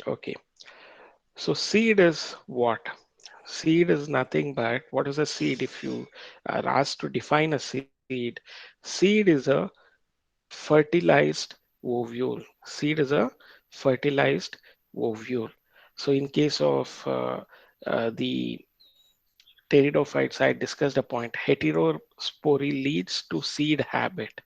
Okay. So seed is what? Seed is nothing but what is a seed? If you are asked to define a seed is a fertilized ovule. Seed is a fertilized ovule. So in case of the pteridophytes, I discussed a point. Heterospory leads to seed habit.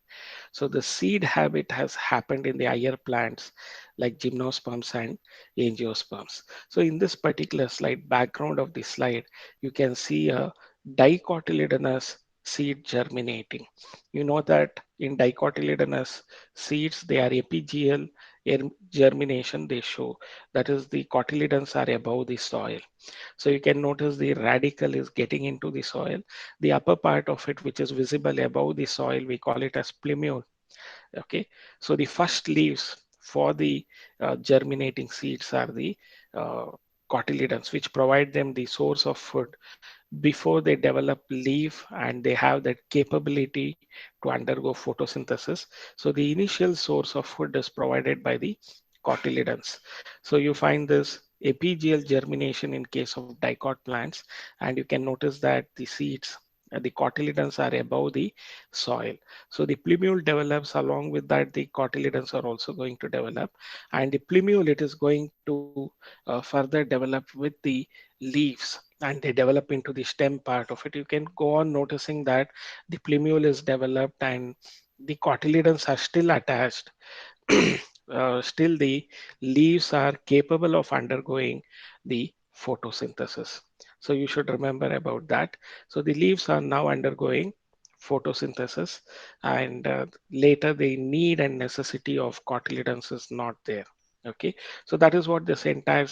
So the seed habit has happened in the higher plants like gymnosperms and angiosperms. So in this particular slide, background of the slide, you can see a dicotyledonous seed germinating. You know that in dicotyledonous seeds, they are apigeal germination they show. That is the cotyledons are above the soil. So you can notice the radicle is getting into the soil. The upper part of it, which is visible above the soil, we call it as plumule. Okay, so the first leaves for the germinating seeds are the uh, cotyledons, which provide them the source of food before they develop leaf, and they have that capability to undergo photosynthesis. So the initial source of food is provided by the cotyledons. So you find this apigeal germination in case of dicot plants, and you can notice that the seeds, the cotyledons are above the soil. So the plumule develops, along with that the cotyledons are also going to develop, and the plumule it is going to further develop with the leaves, and they develop into the stem part of it. You can go on noticing that the plumule is developed and the cotyledons are still attached. Still the leaves are capable of undergoing the photosynthesis. So you should remember about that. So the leaves are now undergoing photosynthesis, and later the need and necessity of cotyledons is not there. Okay, so that is what this entire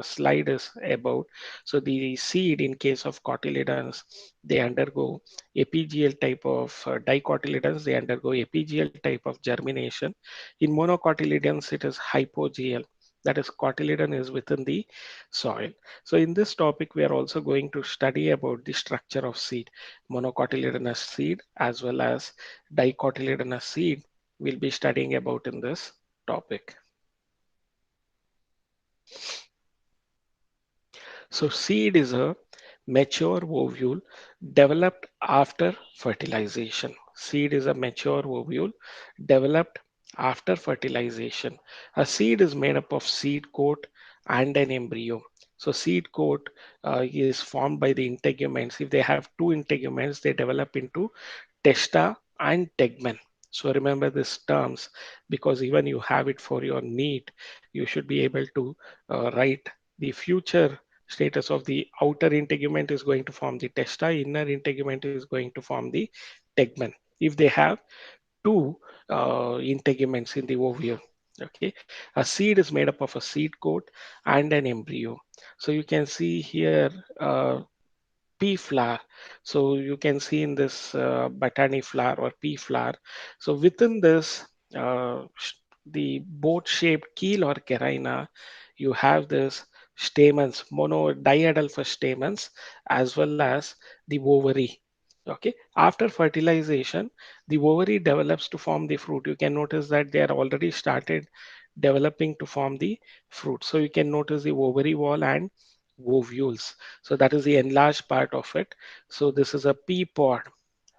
slide is about. So the seed, in case of cotyledons, they undergo apigeal type of dicotyledons, they undergo apigeal type of germination. In monocotyledons, it is hypogeal. That is, cotyledon is within the soil. So in this topic, we are also going to study about the structure of seed, monocotyledonous seed as well as dicotyledonous seed. We'll be studying about in this topic. So seed is a mature ovule developed after fertilization. Seed is a mature ovule developed after fertilization. A seed is made up of seed coat and an embryo. So seed coat is formed by the integuments. If they have two integuments, they develop into testa and tegmen. So remember these terms, because even you have it for your NEET, you should be able to write the future status of the outer integument is going to form the testa, inner integument is going to form the tegmen. If they have two integuments in the ovule. Okay, a seed is made up of a seed coat and an embryo. So you can see here pea flower. So you can see in this batani flower or pea flower. So within this, the boat-shaped keel or carina, you have this stamens, mono diadelphous stamens, as well as the ovary. Okay. After fertilization, the ovary develops to form the fruit. You can notice that they are already started developing to form the fruit. So you can notice the ovary wall and ovules. So that is the enlarged part of it. So this is a pea pod.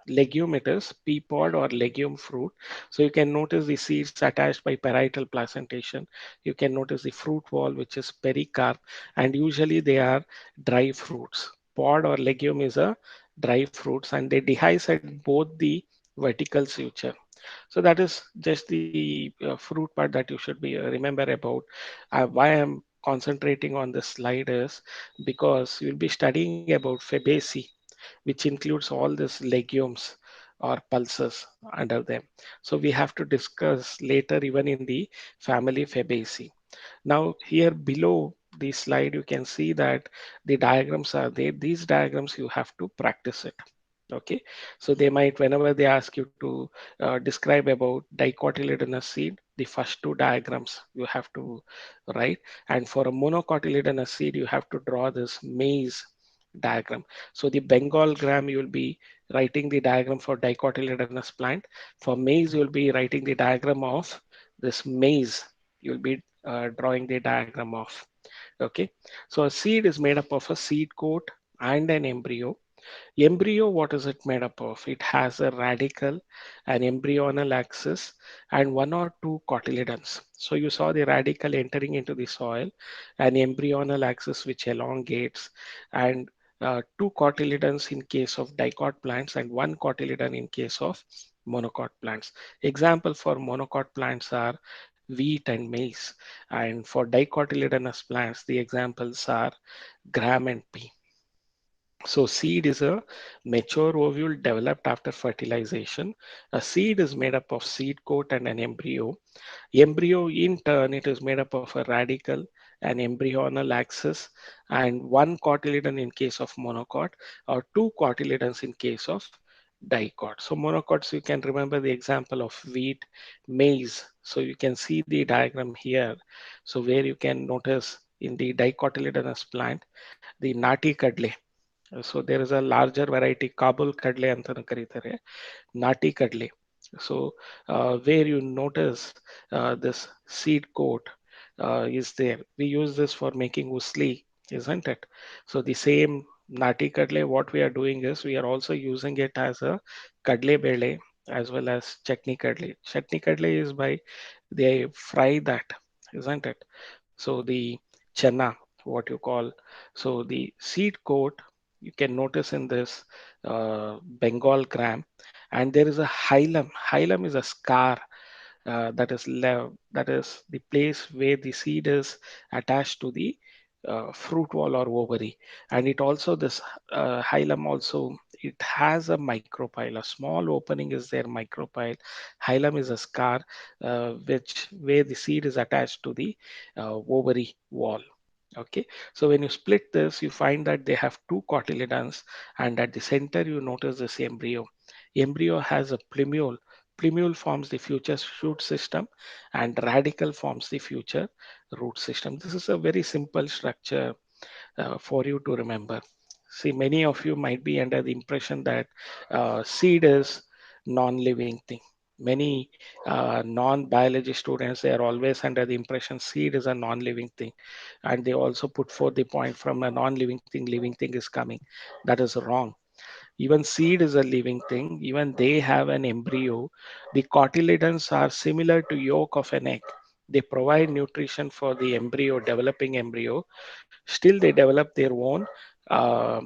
Legume it is, pea pod or legume fruit. So you can notice the seeds attached by parietal placentation. You can notice the fruit wall, which is pericarp, and usually they are dry fruits. Pod or legume is a dry fruits, and they dehisce at both the vertical suture. So that is just the fruit part that you should be remember about. Why I'm concentrating on this slide is because you'll be studying about Fabaceae, which includes all these legumes or pulses under them. So we have to discuss later even in the family Fabaceae. Now here below the slide, you can see that the diagrams are there. These diagrams you have to practice it. Okay, so they might, whenever they ask you to describe about dicotyledonous seed, the first two diagrams you have to write, and for a monocotyledonous seed you have to draw this maze diagram. So the Bengal gram you will be writing the diagram for dicotyledonous plant. For maize you will be writing the diagram of this maize. You will be drawing the diagram of. Okay, so a seed is made up of a seed coat and an embryo. Embryo, what is it made up of? It has a radical, an embryonal axis, and one or two cotyledons. So you saw the radical entering into the soil, an embryonal axis which elongates, and two cotyledons in case of dicot plants, and one cotyledon in case of monocot plants. Example for monocot plants are wheat and maize, and for dicotyledonous plants, the examples are gram and pea. So seed is a mature ovule developed after fertilization. A seed is made up of seed coat and an embryo. Embryo in turn, it is made up of a radical, an embryonal axis, and one cotyledon in case of monocot, or two cotyledons in case of dicot. So monocots, you can remember the example of wheat, maize. So you can see the diagram here. So where you can notice in the dicotyledonous plant, the nati kadle. So there is a larger variety, Kabul kadle ಅಂತಾನು ಕರೀತಾರೆ, nati kadle. So where you notice this seed coat is there. We use this for making usli, isn't it? So the same nati kadle, what we are doing is we are also using it as a kadle bele as well as chutney kadle. Chutney kadle is by they fry that, isn't it? So the chana, what you call, so the seed coat, you can notice in this Bengal gram, and there is a hilum. Hilum is a scar that is the place where the seed is attached to the fruit wall or ovary, and it also this hilum also, it has a micropyle. A small opening is there, micropyle. Hilum is a scar which where the seed is attached to the ovary wall. Okay, so when you split this, you find that they have two cotyledons, and at the center you notice this embryo. Embryo has a plumule. Plumule forms the future shoot system, and radical forms the future root system. This is a very simple structure for you to remember. See, many of you might be under the impression that seed is non-living thing. Many non-biology students, they are always under the impression seed is a non-living thing, and they also put forth the point from a non-living thing, living thing is coming. That is wrong. Even seed is a living thing. Even they have an embryo. The cotyledons are similar to yolk of an egg. They provide nutrition for the embryo, developing embryo. Still, they develop their own uh,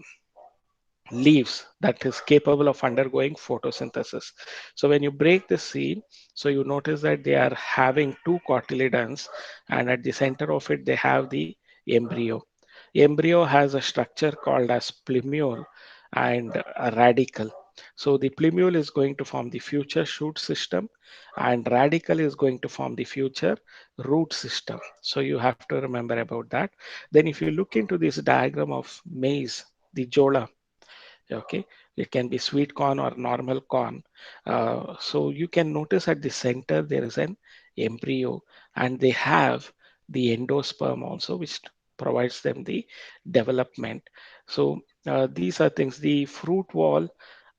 leaves that is capable of undergoing photosynthesis. So when you break the seed, so you notice that they are having two cotyledons, and at the center of it, they have the embryo. Embryo has a structure called as plumule and a radical. So the plumule is going to form the future shoot system, and radical is going to form the future root system. So you have to remember about that. Then if you look into this diagram of maize, the jola, okay, it can be sweet corn or normal corn. So you can notice at the center there is an embryo, and they have the endosperm also, which provides them the development. So these are things. The fruit wall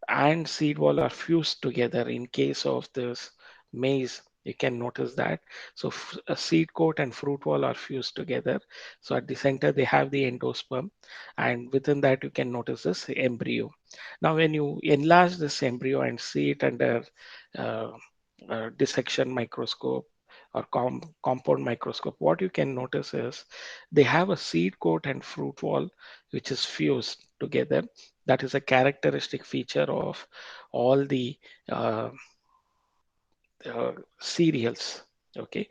and seed wall are fused together in case of this maize. You can notice that. So a seed coat and fruit wall are fused together. So at the center they have the endosperm, and within that you can notice this embryo. Now when you enlarge this embryo and see it under uh, dissection microscope or compound microscope, what you can notice is they have a seed coat and fruit wall which is fused together. That is a characteristic feature of all the uh, cereals. Okay,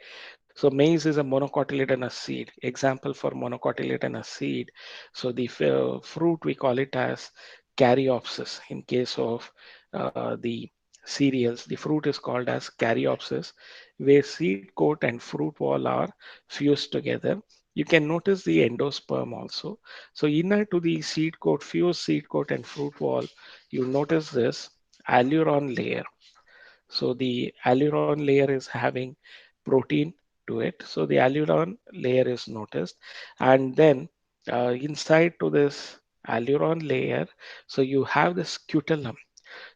so maize is a monocotyledonous seed. Example for monocotyledonous seed. So the fruit we call it as caryopsis. In case of the cereals, the fruit is called as caryopsis, where seed coat and fruit wall are fused together. You can notice the endosperm also. So inner to the seed coat, fused seed coat and fruit wall, you notice this alluron layer. So the alluron layer is having protein to it. So the alluron layer is noticed. And then inside to this alluron layer, so you have the scutellum.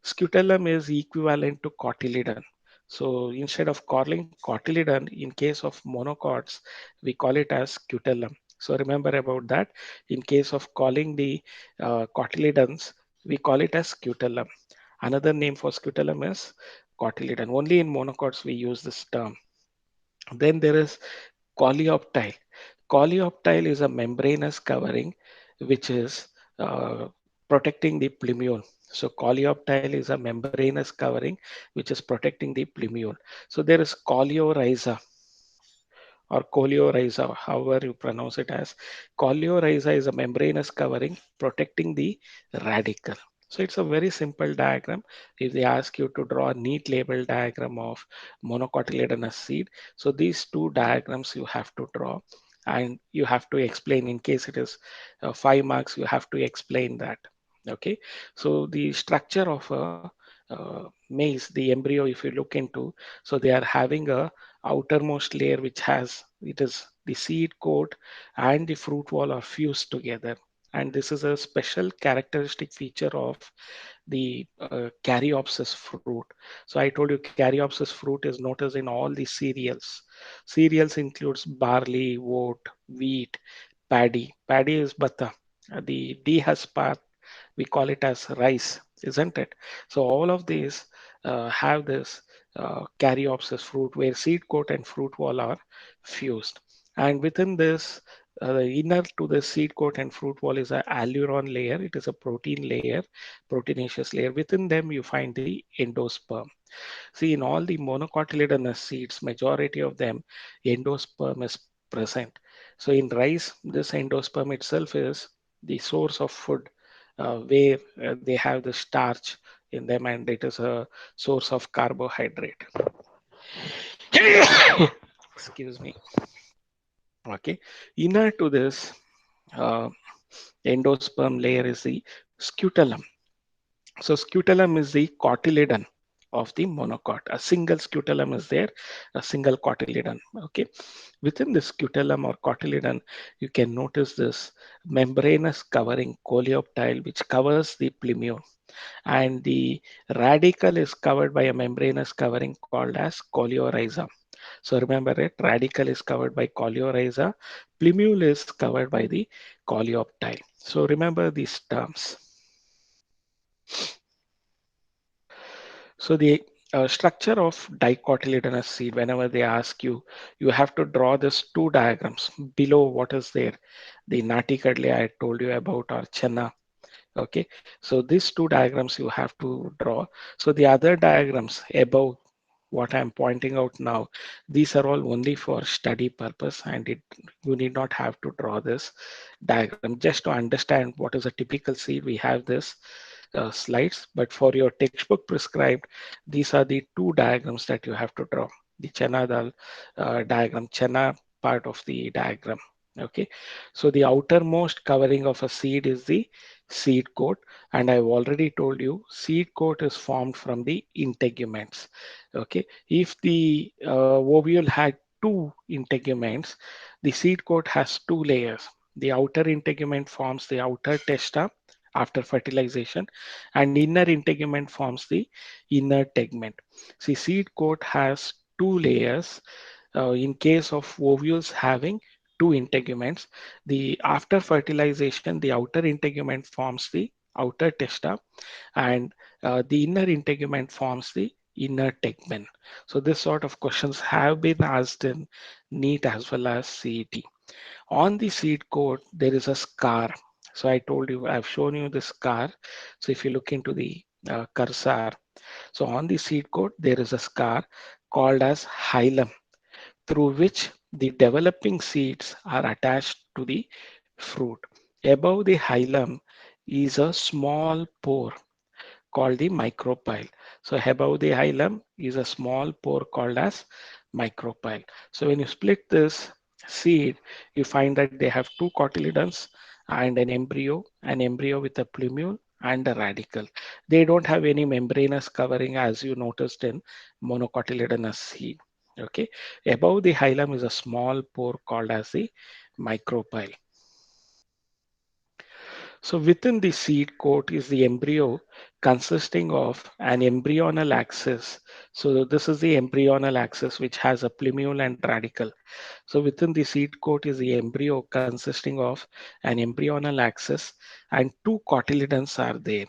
Scutellum is equivalent to cotyledon. So instead of calling cotyledon, in case of monocots, we call it as scutellum. So remember about that. In case of calling the cotyledons, we call it as scutellum. Another name for scutellum is cotyledon. Only in monocots we use this term. Then there is coleoptile. Coleoptile is a membranous covering which is protecting the plumule. So coleoptile is a membranous covering which is protecting the plumule. So there is coleorhiza or coleorhiza, however you pronounce it as. Coleorhiza is a membranous covering protecting the radicle. So it's a very simple diagram. If they ask you to draw a neat label diagram of monocotyledonous seed, so these two diagrams you have to draw and you have to explain in case it is 5 marks, you have to explain that. Okay, so the structure of a maize, the embryo, if you look into, so they are having a outermost layer which has it is the seed coat and the fruit wall are fused together, and this is a special characteristic feature of the caryopsis fruit. So I told you caryopsis fruit is noticed in all the cereals. Cereals includes barley, oat, wheat, paddy is bata. The dehas part we call it as rice, isn't it? So all of these have this caryopsis fruit where seed coat and fruit wall are fused. And within this, the inner to the seed coat and fruit wall is a alluron layer. It is a protein layer, proteinaceous layer. Within them, you find the endosperm. See, in all the monocotyledonous seeds, majority of them, endosperm is present. So in rice, this endosperm itself is the source of food where they have the starch in them and it is a source of carbohydrate. Excuse me. Okay. Inner to this uh, endosperm layer is the scutellum. So scutellum is the cotyledon of the monocot. A single scutellum is there, a single cotyledon. Okay. Within the scutellum or cotyledon, you can notice this membranous covering coleoptile, which covers the plumule. And the radicle is covered by a membranous covering called as coleorhiza. So remember it, radicle is covered by coleorhiza, plumule is covered by the coleoptile. So remember these terms. So the structure of dicotyledonous seed, whenever they ask you, you have to draw this two diagrams. Below what is there? The nati kadle I told you about or chana. Okay, so these two diagrams you have to draw. So the other diagrams above what I'm pointing out now, these are all only for study purpose and you need not have to draw this diagram. Just to understand what is a typical seed, we have this slides, but for your textbook prescribed, these are the two diagrams that you have to draw. The Chana dal diagram, Chana part of the diagram. Okay, so the outermost covering of a seed is the seed coat, and I've already told you seed coat is formed from the integuments. Okay, if the ovule had two integuments, the seed coat has two layers. The outer integument forms the outer testa after fertilization, and inner integument forms the inner tegment. See, seed coat has two layers. In case of ovules having two integuments, the after fertilization, the outer integument forms the outer testa, and the inner integument forms the inner tegment. So this sort of questions have been asked in NEET as well as CET. On the seed coat, there is a scar. So I told you, I've shown you the scar. So if you look into the cursor, so on the seed coat, there is a scar called as hilum, through which the developing seeds are attached to the fruit. Above the hilum is a small pore called the micropyle. So above the hilum is a small pore called as micropyle. So when you split this seed, you find that they have two cotyledons and an embryo with a plumule and a radicle. They don't have any membranous covering as you noticed in monocotyledonous seed. Okay, above the hilum is a small pore called as the micropyle. So within the seed coat is the embryo consisting of an embryonal axis. So this is the embryonal axis which has a plumule and radicle. So within the seed coat is the embryo consisting of an embryonal axis and two cotyledons are there.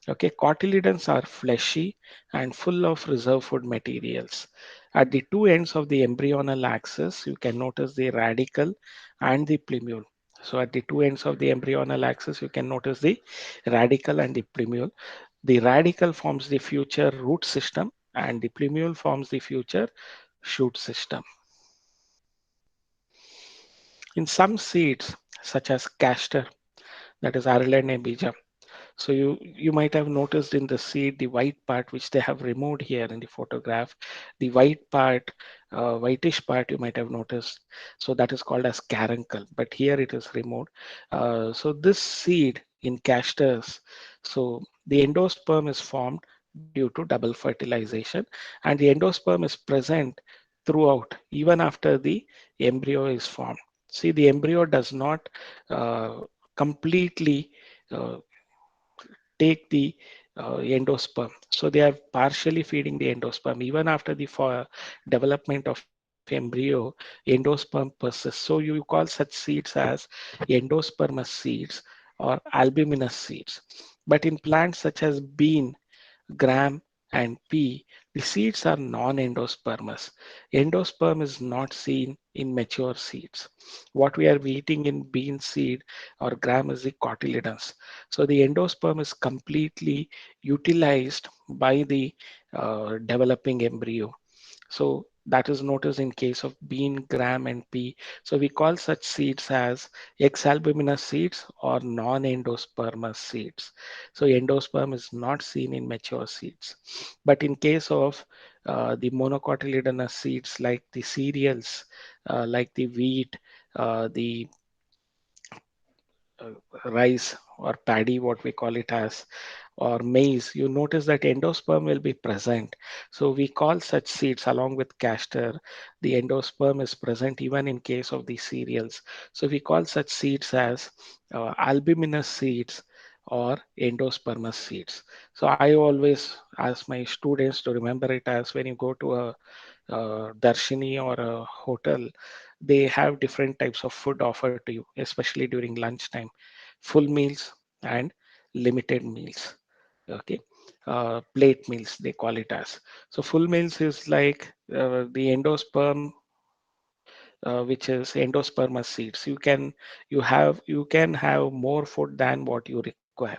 Okay, cotyledons are fleshy and full of reserve food materials. At the two ends of the embryonal axis, you can notice the radicle and the plumule. So at the two ends of the embryonal axis, you can notice the radicle and the plumule. The radicle forms the future root system and the plumule forms the future shoot system. In some seeds, such as castor, that is Arlene bija, so you might have noticed in the seed the white part which they have removed here in the photograph. The white part, whitish part you might have noticed. So that is called as caruncle, but here it is removed. So this seed in castors, so the endosperm is formed due to double fertilization, and the endosperm is present throughout even after the embryo is formed. See, the embryo does not completely uh, take the endosperm. So they are partially feeding the endosperm. Even after the development of embryo, endosperm persists. So you call such seeds as endospermous seeds or albuminous seeds. But in plants such as bean, gram, and pea, the seeds are non-endospermous. Endosperm is not seen in mature seeds. What we are eating in bean seed or gram is the cotyledons. So the endosperm is completely utilized by the developing embryo. So that is noticed in case of bean, gram, and pea. So we call such seeds as exalbuminous seeds or non-endospermous seeds. So endosperm is not seen in mature seeds. But in case of the monocotyledonous seeds like the cereals, like the wheat, the uh, rice or paddy, what we call it as, or maize, you notice that endosperm will be present. So we call such seeds along with castor, the endosperm is present even in case of the cereals. So we call such seeds as albuminous seeds or endospermous seeds. So I always ask my students to remember it as when you go to a Darshini or a hotel, they have different types of food offered to you, especially during lunchtime, full meals and limited meals. Okay, plate meals they call it as. So full meals is like the endosperm, which is endospermous seeds. You can have more food than what you require.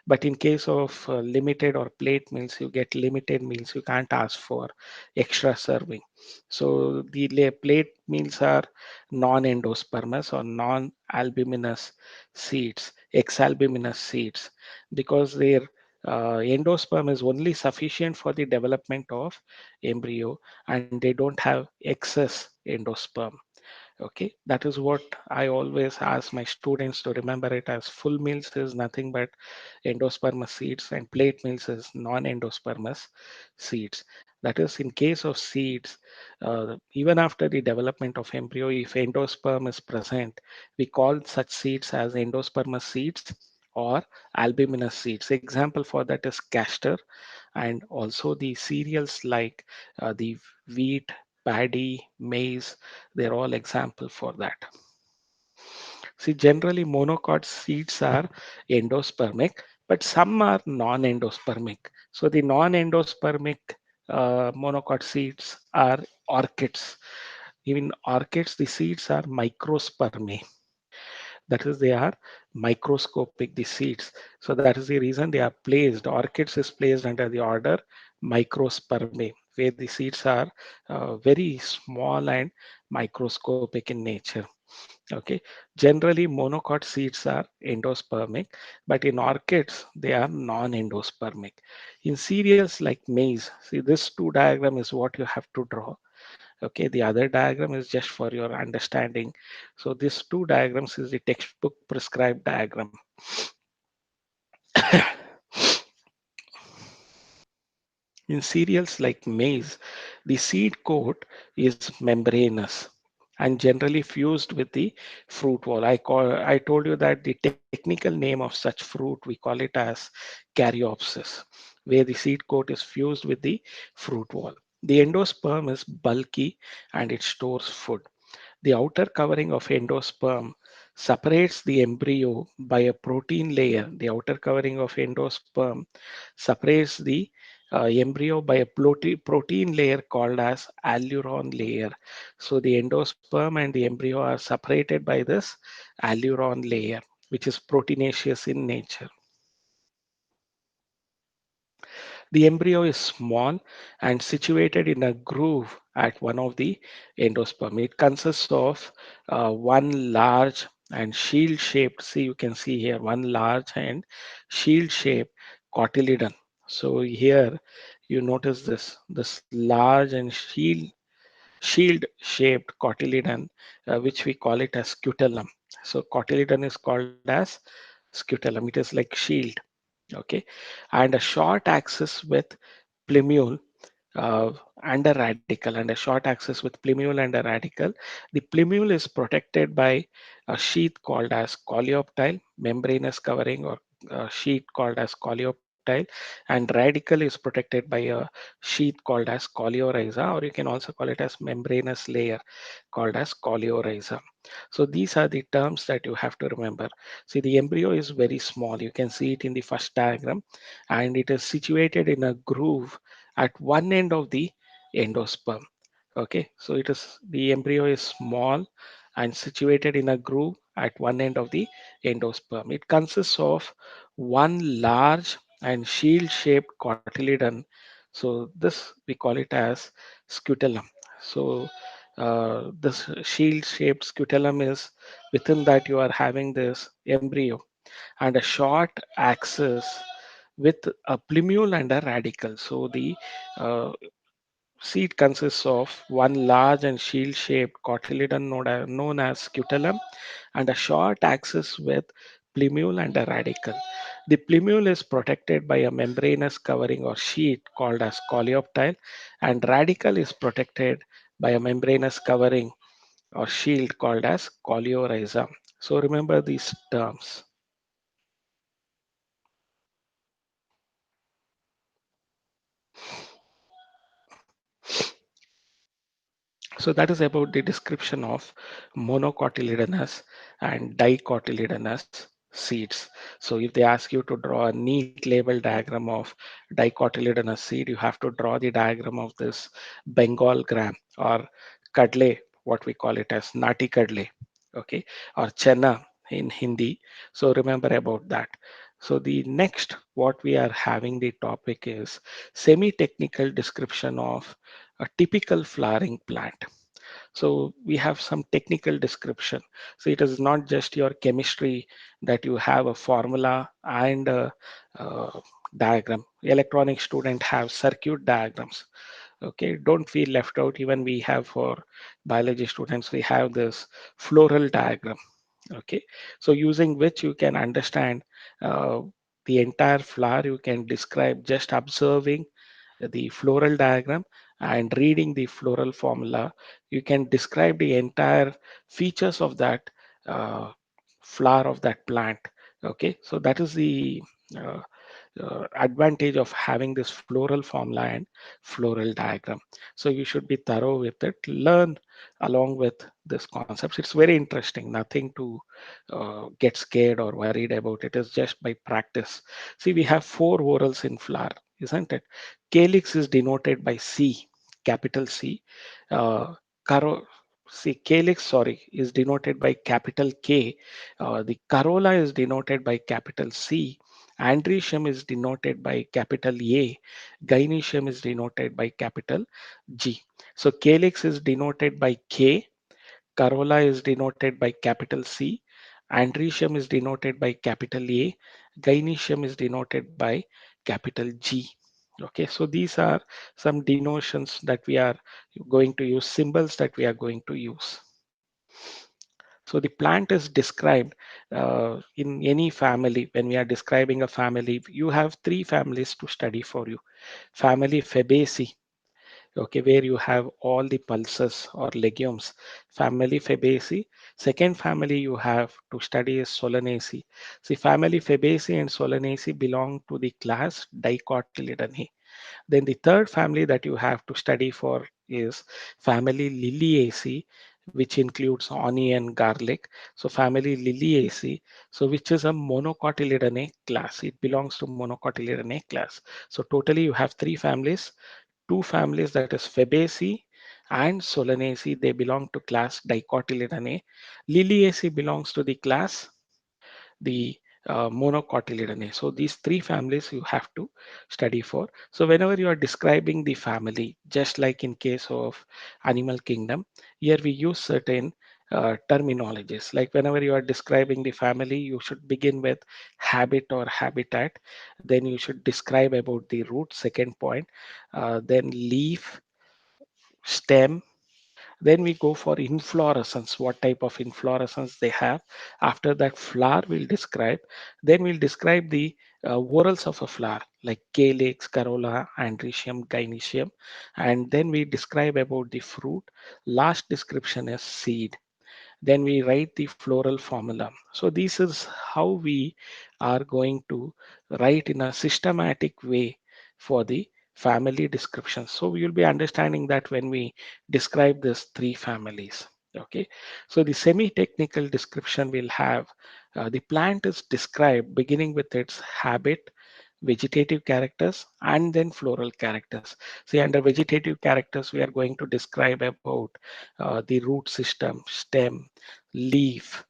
But in case of limited or plate meals, you get limited meals. You can't ask for extra serving. So the plate meals are non-endospermous or non-albuminous seeds, exalbuminous seeds, because their endosperm is only sufficient for the development of embryo and they don't have excess endosperm. Okay, that is what I always ask my students to remember it as. Full meals is nothing but endospermous seeds and plate meals is non-endospermous seeds. That is in case of seeds, even after the development of embryo, if endosperm is present, we call such seeds as endospermous seeds or albuminous seeds. Example for that is castor and also the cereals like the wheat, paddy, maize, they're all example for that. See, generally monocot seeds are endospermic, but some are non-endospermic. So the non-endospermic monocot seeds are orchids. Even orchids, the seeds are microspermae. That is, they are microscopic, the seeds. So that is the reason they are placed. Orchids is placed under the order microspermae, where the seeds are very small and microscopic in nature. Okay, generally monocot seeds are endospermic, but in orchids they are non-endospermic. In cereals like maize, see this two diagram is what you have to draw. Okay, the other diagram is just for your understanding. So these two diagrams is the textbook prescribed diagram. In cereals like maize, the seed coat is membranous. and generally fused with the fruit wall. I told you that the technical name of such fruit, we call it as caryopsis, where the seed coat is fused with the fruit wall. The endosperm is bulky and it stores food. The outer covering of endosperm separates the embryo by a protein layer. The outer covering of endosperm separates the embryo by a protein layer called as alluron layer. So the endosperm and the embryo are separated by this alluron layer, which is proteinaceous in nature. The embryo is small and situated in a groove at one of the endosperm. It consists of one large and shield shaped, see, you can see here, one large and shield shaped cotyledon. So here you notice this large and shield shaped cotyledon, which we call it as scutellum. So cotyledon is called as scutellum. It is like shield. Okay, and a short axis with plumule uh, and a radical, and a short axis with plumule and a radical. The plumule is protected by a sheath called as coleoptile, membranous covering, or a sheath called as coleoptile, and radical is protected by a sheath called as coleorhiza, or you can also call it as membranous layer called as coleorhiza. So these are the terms that you have to remember. See, the embryo is very small. You can see it in the first diagram, and it is situated in a groove at one end of the endosperm. Okay, so it is the embryo is small and situated in a groove at one end of the endosperm. It consists of one large and shield-shaped cotyledon. So this we call it as scutellum. So this shield-shaped scutellum is within that you are having this embryo and a short axis with a plumule and a radical. So the uh, seed consists of one large and shield-shaped cotyledon known as scutellum and a short axis with plumule and a radical. The plumule is protected by a membranous covering or sheet called as coleoptile, and radical is protected by a membranous covering or shield called as coleorhiza. So remember these terms. So that is about the description of monocotyledonous and dicotyledonous seeds. So if they ask you to draw a neat label diagram of dicotyledonous seed, you have to draw the diagram of this Bengal gram or kadle, what we call it as nati kadle, okay, or chena in Hindi. So remember about that. So the next what we are having the topic is semi-technical description of a typical flowering plant. So we have some technical description. So it is not just your chemistry that you have a formula and a, diagram. Electronic student have circuit diagrams. Okay, don't feel left out. Even we have for biology students, we have this floral diagram. Okay, so using which you can understand uh, the entire flower. You can describe just observing the floral diagram and reading the floral formula, you can describe the entire features of that uh, flower of that plant. Okay, so that is the uh, advantage of having this floral formula and floral diagram. So you should be thorough with it, learn along with this concepts. It's very interesting, nothing to get scared or worried about. It is just by practice. See, we have four whorls in flower, isn't it? Calyx is denoted by C, capital C. Uh, caro- See, calyx, sorry, is denoted by capital K. The corolla is denoted by capital C. Andrecium is denoted by capital A. Gynoecium is denoted by capital G. So calyx is denoted by K. Corolla is denoted by capital C. Andrecium is denoted by capital A. Gynoecium is denoted by capital G. Okay, so these are some denotions that we are going to use, symbols that we are going to use. So the plant is described in any family. When we are describing a family, you have three families to study for you. Family Fabaceae, okay, where you have all the pulses or legumes, family Fabaceae. Second family you have to study is Solanaceae. See, family Fabaceae and Solanaceae belong to the class Dicotyledonnae. Then the third family that you have to study for is family Liliaceae, which includes onion, garlic. So family Liliaceae, so which is a monocotyledonate class. It belongs to monocotyledonate class. So totally you have three families, two families, that is Fabaceae and Solanaceae. They belong to class Dicotyledonnae. Liliaceae belongs to the class the monocotyledonate. So these three families you have to study for. So whenever you are describing the family, just like in case of animal kingdom, here we use certain terminologies. Like whenever you are describing the family, you should begin with habit or habitat. Then you should describe about the root, second point. Then leaf, stem, then we go for inflorescence, what type of inflorescence they have. After that, flower we'll describe. Then we'll describe the whorls of a flower like calyx, corolla, androecium, gynoecium. And then we describe about the fruit. Last description is seed. Then we write the floral formula. So this is how we are going to write in a systematic way for the family description. So we will be understanding that when we describe these three families. Okay, so the semi-technical description will have the plant is described beginning with its habit, vegetative characters, and then floral characters. See, under vegetative characters, we are going to describe about the root system, stem, leaf,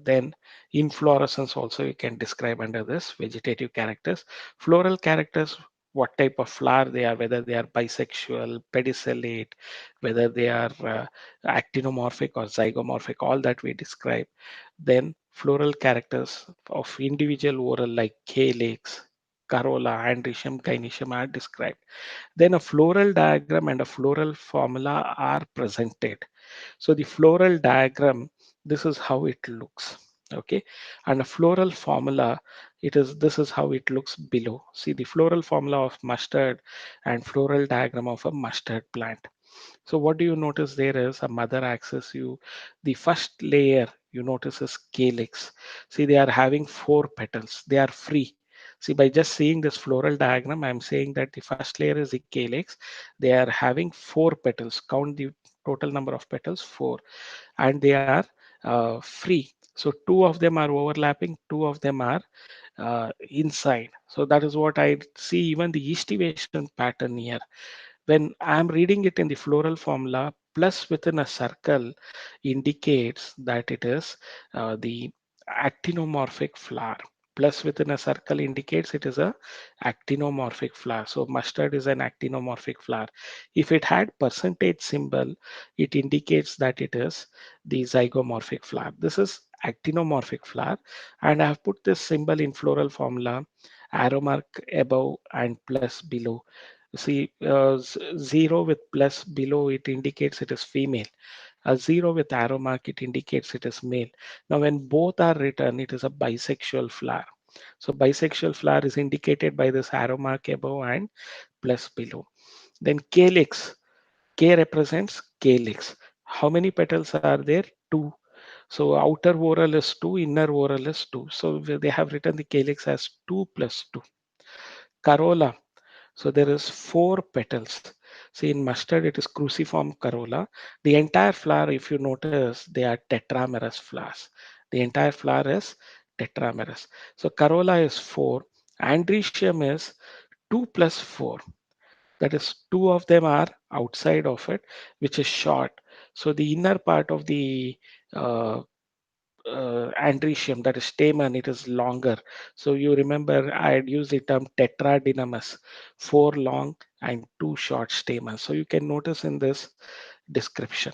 then inflorescence also you can describe under this vegetative characters. Floral characters, what type of flower they are, whether they are bisexual, pedicellate, whether they are actinomorphic or zygomorphic, all that we describe. Then floral characters of individual oral like calyx, corolla, androecium, gynoecium are described. Then a floral diagram and a floral formula are presented. So the floral diagram, this is how it looks. Okay, and a floral formula, it is this is how it looks below. See the floral formula of mustard and floral diagram of a mustard plant. So what do you notice there is a mother axis. You, the first layer you notice is calyx. See, they are having four petals. They are free. See, by just seeing this floral diagram, I'm saying that the first layer is the calyx. They are having four petals. Count the total number of petals, four, and they are free. So two of them are overlapping, two of them are inside. So that is what I see. Even the estivation pattern here, when I'm reading it in the floral formula, plus within a circle indicates that it is the actinomorphic flower. Plus within a circle indicates it is a actinomorphic flower. So mustard is an actinomorphic flower. If it had percentage symbol, it indicates that it is the zygomorphic flower. This is actinomorphic flower, and I have put this symbol in floral formula, arrow mark above and plus below. See, 0 with plus below, it indicates it is female. A 0 with arrow mark, it indicates it is male. Now, when both are written, it is a bisexual flower. So bisexual flower is indicated by this arrow mark above and plus below. Then calyx, K represents calyx. How many petals are there? Two. So outer whorl is two, inner whorl is two. So they have written the calyx as 2 plus 2. Corolla, so there is four petals. See, in mustard, it is cruciform corolla. The entire flower, if you notice, they are tetramerous flowers. The entire flower is tetramerous. So corolla is four. Androecium is 2 plus 4. That is, two of them are outside of it, which is short. So the inner part of the uh, androecium, that is stamen, it is longer. So you remember I had used the term tetradynamous, four long and two short stamens. So you can notice in this description.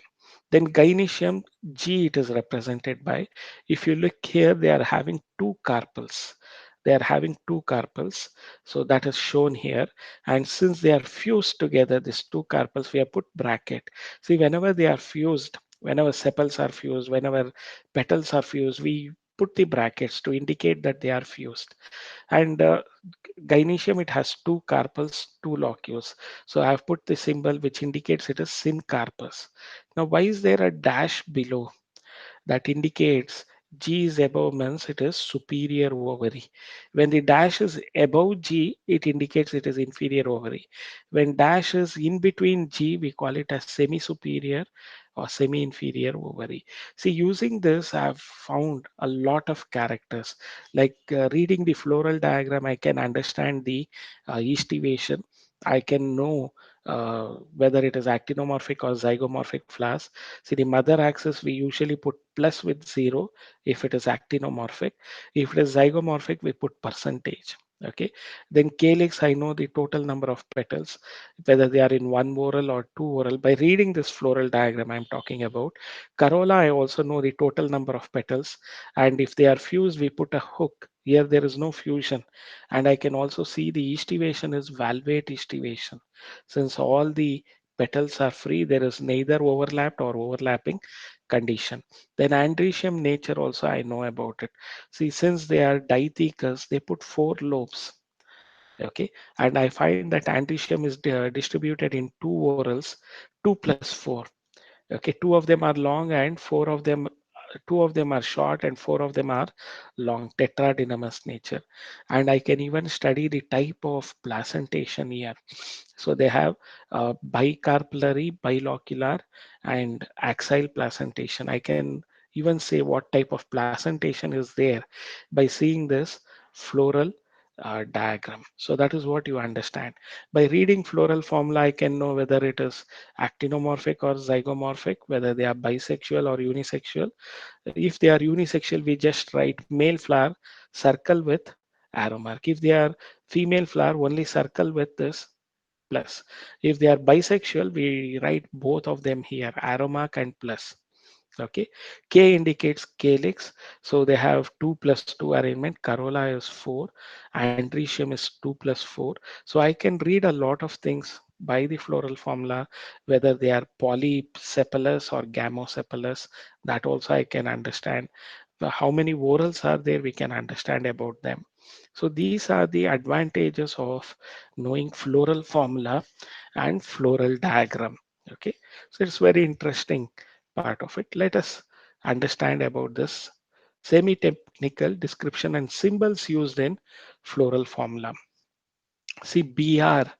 Then gynoecium, G it is represented by. If you look here, they are having two carpels. They are having two carpels. So that is shown here. And since they are fused together, these two carpels, we have put bracket. See, whenever they are fused, whenever sepals are fused, whenever petals are fused, we put the brackets to indicate that they are fused. And gynoecium, it has two carpels, two locules. So I have put the symbol which indicates it is syncarpus. Now, why is there a dash below? That indicates G is above means it is superior ovary. When the dash is above G, it indicates it is inferior ovary. When dash is in between G, we call it as semi-superior or semi-inferior ovary. See, using this, I've found a lot of characters. Like reading the floral diagram, I can understand the estivation. I can know whether it is actinomorphic or zygomorphic flowers. See, the mother axis, we usually put plus with zero if it is actinomorphic. If it is zygomorphic, we put percentage. Okay. Then calyx, I know the total number of petals, whether they are in one whorl or two whorl. By reading this floral diagram I'm talking about. Corolla, I also know the total number of petals. And if they are fused, we put a hook. Here there is no fusion. And I can also see the estivation is valvate estivation. Since all the petals are free, there is neither overlapped or overlapping condition. Then androecium nature also I know about it. See, since they are dithecous, they put four lobes. Okay, and I find that androecium is distributed in two whorls, 2 plus 4. Okay, two of them are long and four of them, two of them are short and four of them are long, tetradynamous nature. And I can even study the type of placentation here. So they have bicarpellary, bilocular, and axile placentation. I can even say what type of placentation is there by seeing this floral diagram. So that is what you understand. By reading floral formula, I can know whether it is actinomorphic or zygomorphic, whether they are bisexual or unisexual. If they are unisexual, we just write male flower, circle with arrow mark. If they are female flower, only circle with this plus. If they are bisexual, we write both of them here, arrow mark and plus. Okay, K indicates calyx, so they have 2 plus 2 arrangement. Corolla is 4, androecium is 2 plus 4. So I can read a lot of things by the floral formula, whether they are polysepalous or gamosepalous. That also I can understand. How many whorls are there? We can understand about them. So these are the advantages of knowing floral formula and floral diagram. Okay, so it's very interesting part of it. Let us understand about this semi-technical description and symbols used in floral formula. See, BR,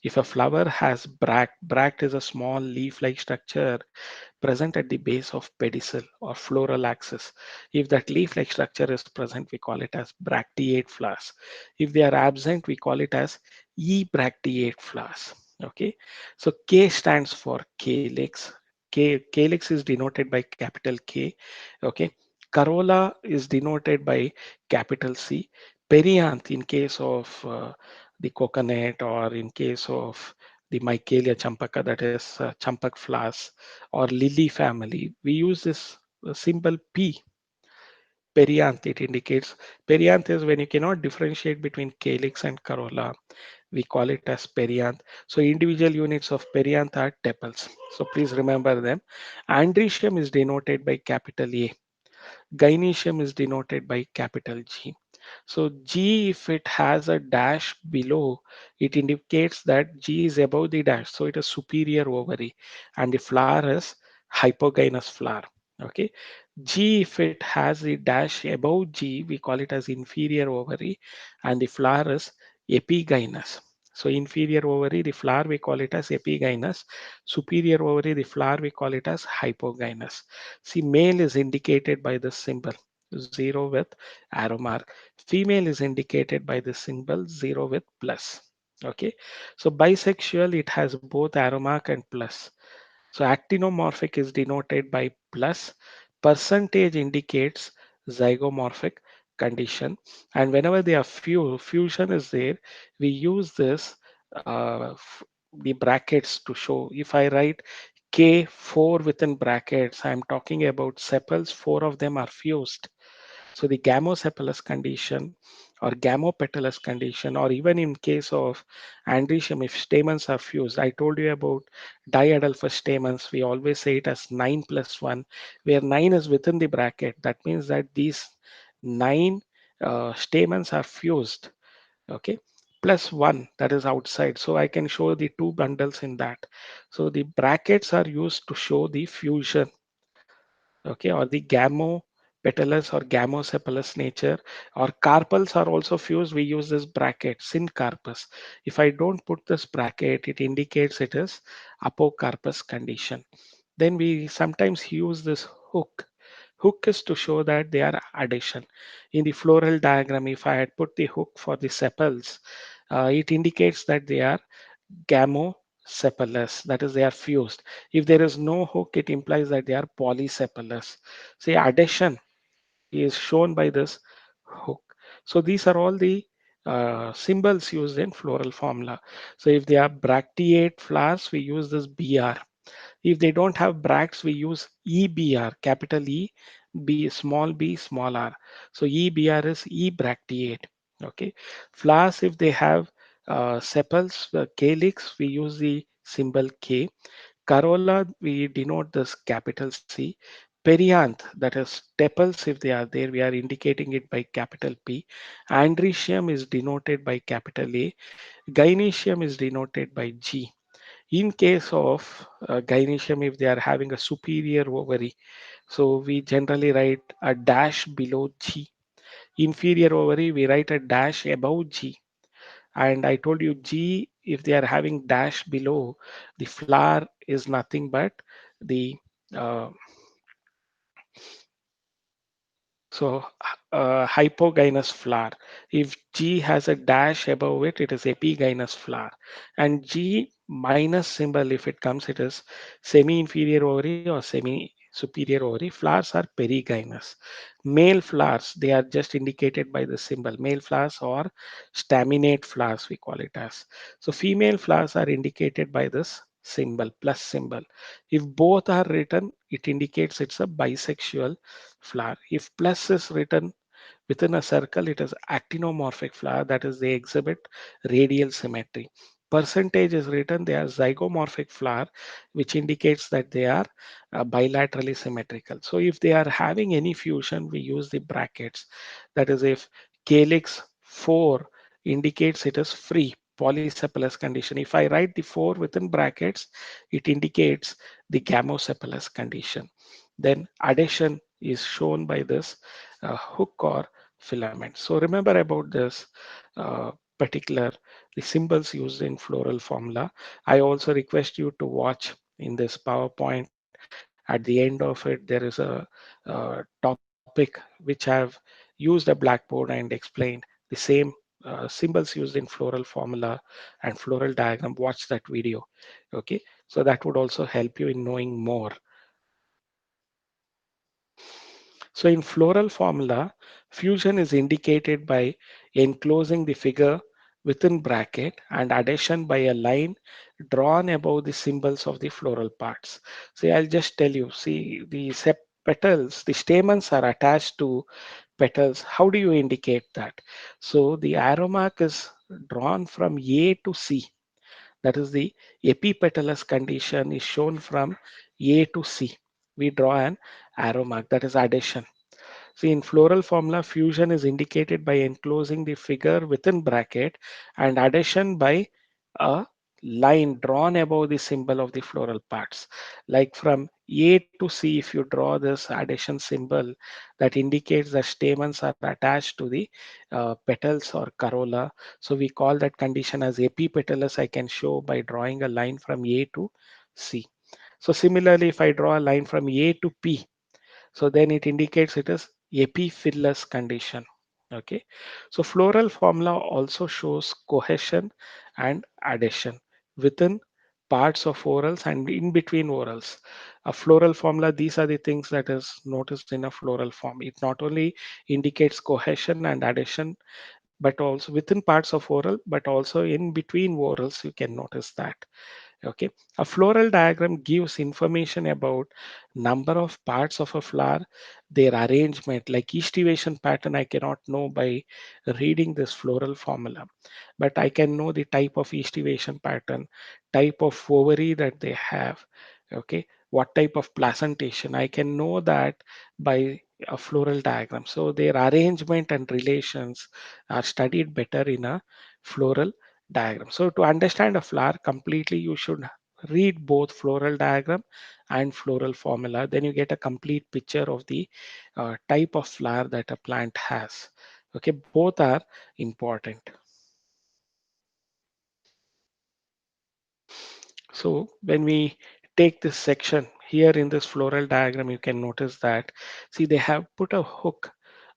if a flower has bract is a small leaf-like structure present at the base of pedicel or floral axis. If that leaf-like structure is present, we call it as bracteate flowers. If they are absent, we call it as ebracteate flowers. Okay, so K stands for calyx. Calyx is denoted by capital K. Okay, corolla is denoted by capital C. Perianth in case of the coconut, or in case of the Michaelia champaka, that is champak flowers, or lily family, we use this symbol P. Perianth, it indicates. Perianth is when you cannot differentiate between calyx and corolla. We call it as perianth. So individual units of perianth are tepals. So please remember them. Androecium is denoted by capital A. Gynoecium is denoted by capital G. So G, if it has a dash below, it indicates that G is above the dash. So it is superior ovary, and the flower is hypogynous flower. Okay. G, if it has the dash above G, we call it as inferior ovary, and the flower is epigynous. So inferior ovary, the flower we call it as epigynous. Superior ovary, the flower we call it as hypogynous. See, male is indicated by this symbol 0 with arrow mark. Female is indicated by the symbol 0 with plus. Okay, so bisexual, it has both arrow mark and plus. So actinomorphic is denoted by plus. Percentage indicates zygomorphic condition. And whenever they are fusion is there, we use this the brackets to show. If I write K4 within brackets, I'm talking about sepals, four of them are fused. So the gamosepalous condition or gamopetalous condition, or even in case of androecium, if stamens are fused, I told you about diadelphous stamens. We always say it as 9 plus 1, where 9 is within the bracket. That means that these nine stamens are fused, okay, plus one that is outside. So I can show the two bundles in that. So the brackets are used to show the fusion, okay, or the gamopetalous or gamosepalous nature, or carpels are also fused. We use this bracket, syncarpus. If I don't put this bracket, it indicates it is apocarpus condition. Then we sometimes use this hook. Hook is to show that they are addition. In the floral diagram, if I had put the hook for the sepals, it indicates that they are gamosepalous, that is, they are fused. If there is no hook, it implies that they are polysepalous. See, addition is shown by this hook. So these are all the symbols used in floral formula. So if they are bracteate flowers, we use this BR. If they don't have bracts, we use EBR, capital E, B, small r. So EBR is E bracteate. Okay. Flowers, if they have sepals, calyx, we use the symbol K. Corolla, we denote this capital C. Perianth, that is tepals, if they are there, we are indicating it by capital P. Andrecium is denoted by capital A. Gynoecium is denoted by G. In case of gynoecium, if they are having a superior ovary, so we generally write a dash below G. Inferior ovary, we write a dash above G. And I told you G, if they are having dash below, the flower is nothing but the uh, so hypogynous flower. If G has a dash above it, it is epigynous flower. And G minus symbol, if it comes, it is semi-inferior ovary or semi-superior ovary. Flowers are perigynous. Male flowers, they are just indicated by the symbol. Male flowers or staminate flowers, we call it as. So female flowers are indicated by this symbol, plus symbol. If both are written, it indicates it's a bisexual flower. If plus is written within a circle, it is actinomorphic flower, that is, they exhibit radial symmetry. Percentage is written, they are zygomorphic flower, which indicates that they are bilaterally symmetrical. So if they are having any fusion, we use the brackets. That is, if calyx 4 indicates it is free, polysepalous condition. If I write the 4 within brackets, it indicates the gamosepalous condition. Then addition is shown by this hook or filament. So remember about this particular the symbols used in floral formula. I also request you to watch in this PowerPoint. At the end of it, there is a topic which I've used a blackboard and explained the same symbols used in floral formula and floral diagram. Watch that video. Okay, so that would also help you in knowing more. So in floral formula, fusion is indicated by enclosing the figure within bracket and addition by a line drawn above the symbols of the floral parts. See, I'll just tell you, see the petals, the stamens are attached to petals. How do you indicate that? So the arrow mark is drawn from A to C. That is the epipetalous condition is shown from A to C. We draw an arrow mark, that is addition. See, in floral formula, fusion is indicated by enclosing the figure within bracket and addition by a line drawn above the symbol of the floral parts. Like from A to C, if you draw this addition symbol, that indicates that stamens are attached to the petals or corolla. So we call that condition as epipetalous. I can show by drawing a line from A to C. So similarly, if I draw a line from A to P, so then it indicates it is epiphyllous condition. Okay. So floral formula also shows cohesion and adhesion within parts of orals and in between orals. A floral formula, these are the things that is noticed in a floral form. It not only indicates cohesion and adhesion, but also within parts of oral, but also in between orals, you can notice that. Okay, a floral diagram gives information about number of parts of a flower, their arrangement. Like estivation pattern, I cannot know by reading this floral formula, but I can know the type of estivation pattern, type of ovary that they have. Okay, what type of placentation, I can know that by a floral diagram. So their arrangement and relations are studied better in a floral diagram. So to understand a flower completely, you should read both floral diagram and floral formula. Then you get a complete picture of the type of flower that a plant has. Okay, both are important. So when we take this section here in this floral diagram, you can notice that, see, they have put a hook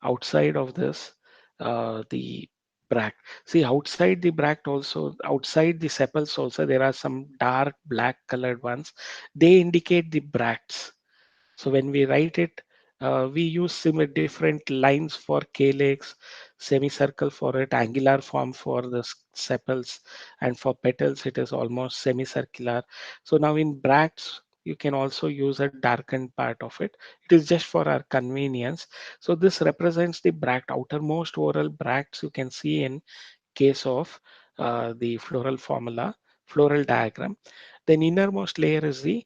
outside of this, the bract. See, outside the bract also, outside the sepals also, there are some dark black colored ones. They indicate the bracts. So when we write it, we use similar different lines for calyx, semicircle for it, angular form for the sepals, and for petals it is almost semicircular. So now in bracts, you can also use a darkened part of it. It is just for our convenience. So this represents the bract, outermost oral bracts you can see in case of the floral formula, floral diagram. Then innermost layer is the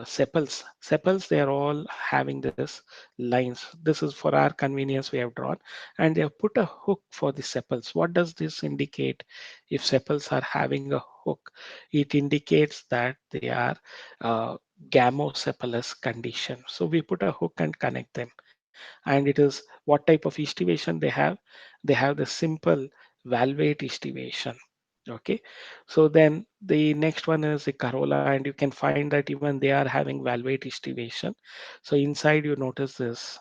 sepals. Sepals, they are all having this lines. This is for our convenience we have drawn, and they have put a hook for the sepals. What does this indicate? If sepals are having a hook, it indicates that they are uh, gamosepalous condition. So we put a hook and connect them, and it is what type of estivation they have. They have the simple valvate estivation. Okay, so then the next one is the corolla, and you can find that even they are having valvate estivation. So inside you notice this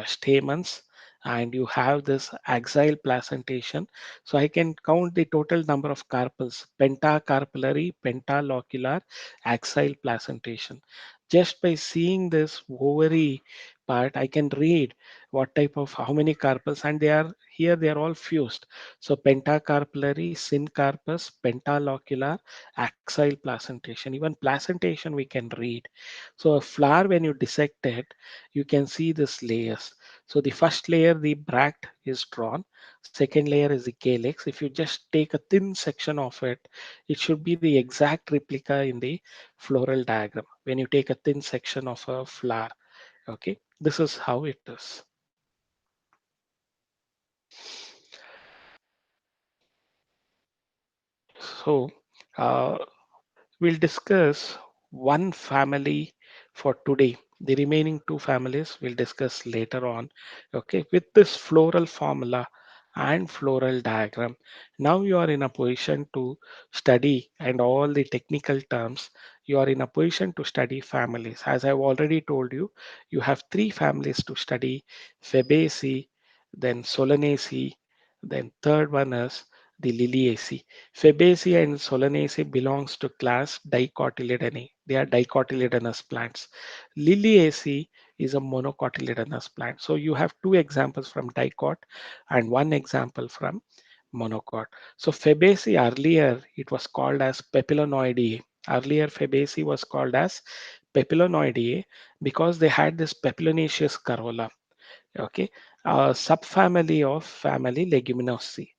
stamens, and you have this axile placentation. So I can count the total number of carpels: pentacarpellary, pentalocular, axile placentation. Just by seeing this ovary part, I can read what type of, how many carpels, and they are here, they are all fused. So pentacarpellary, syncarpus, pentalocular, axile placentation. Even placentation we can read. So a flower, when you dissect it, you can see this layers. So the first layer, the bract is drawn. Second layer is the calyx. If you just take a thin section of it, it should be the exact replica in the floral diagram. When you take a thin section of a flower, okay, this is how it is. So uh, we'll discuss one family for today. The remaining two families we'll discuss later on. Okay, with this floral formula and floral diagram, now you are in a position to study, and all the technical terms, you are in a position to study families. As I've already told you, you have three families to study: Fabaceae, then Solanaceae, then third one is the Liliaceae. Fabaceae and Solanaceae belongs to class Dicotyledonnae. They are dicotyledonous plants. Liliaceae is a monocotyledonous plant. So you have two examples from dicot and one example from monocot. So Fabaceae, earlier it was called as Papillonoideae. Earlier Fabaceae was called as Papillonoideae because they had this papillonaceous corolla. Okay, a subfamily of family Leguminosae.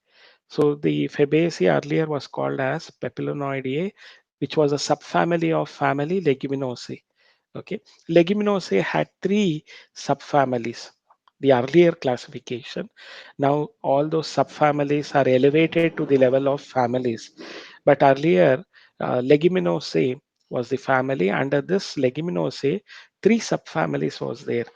So the Fabaceae earlier was called as Papillonoideae, which was a subfamily of family Leguminosae. Okay, Leguminosae had three subfamilies. The earlier classification. Now all those subfamilies are elevated to the level of families. But earlier, Leguminosae was the family. Under this Leguminosae, three subfamilies was there: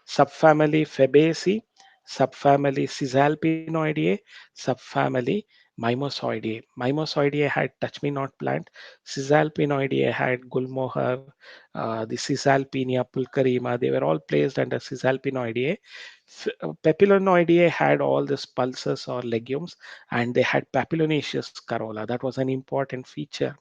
subfamily Fabaceae, subfamily Cisalpinoideae, subfamily Mimosoideae. Mimosoideae had touch me not plant. Cisalpinoideae had gulmohar, the Cisalpinia pulcherrima. They were all placed under Cisalpinoideae. Papillonoideae had all these pulses or legumes, and they had papillonaceous corolla. That was an important feature.